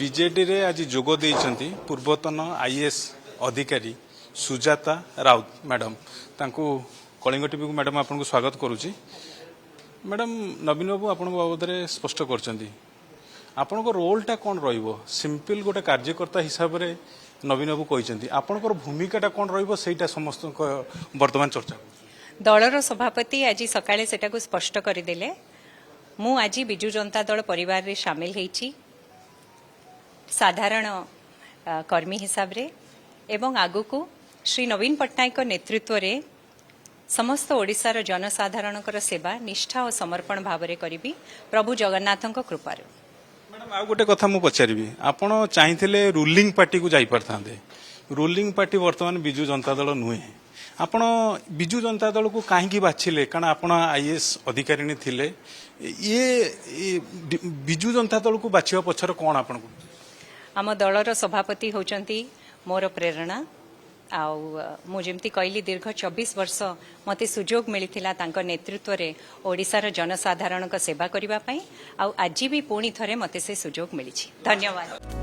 BJD रे आज जोग देइछंती पूर्वतन आईएएस अधिकारी सुजाता राउत मैडम तांको कलिंग टीवी को मैडम आपन को स्वागत करूची। मैडम नवीन बाबू आपन बाबद रे स्पष्ट करछंती आपन को रोलटा कोन रहइबो सिंपल गोटे कार्यकर्ता हिसाब रे नवीन बाबू कहिसंती आपन को भूमिकाटा कोन रहइबो सेटा समस्त वर्तमान चर्चा दलर सभापति आज सकाळे सेटा को स्पष्ट करदेले। मु आज बिजु जनता दल परिवार रे शामिल हेछि साधारण कर्मी हिसाब रे एवं आगु को श्री नवीन पट्टनायक नेतृत्व रे समस्त ओडिशार जनसाधारणकर सेवा निष्ठा और समर्पण भाव रे करिबी प्रभु जगन्नाथक कृपा। मैडम आ गोटे कथा मु पचारिबी आपण चाहिथिले रूलिंग पार्टी को जाई परथांदे रूलिंग पार्टी वर्तमान बिजु जनता दल नुहे आपण बिजु जनता दल को काहेकि बाछिले कारण आपण आईएएस अधिकारी थिले ये बिजु जनता दल को बाछिया पछर कोन आपण को आम दलर सभापति होचंती मोर प्रेरणा आउ मु जेमती कहली दीर्घ 24 वर्ष मते सुजोग मिलिथिला तांको नेतृत्व रे ओडिसार जनसाधारण को सेवा करिबा पई आउ आज भी पुणी थरे मते से सुजोग मिलिछि। धन्यवाद।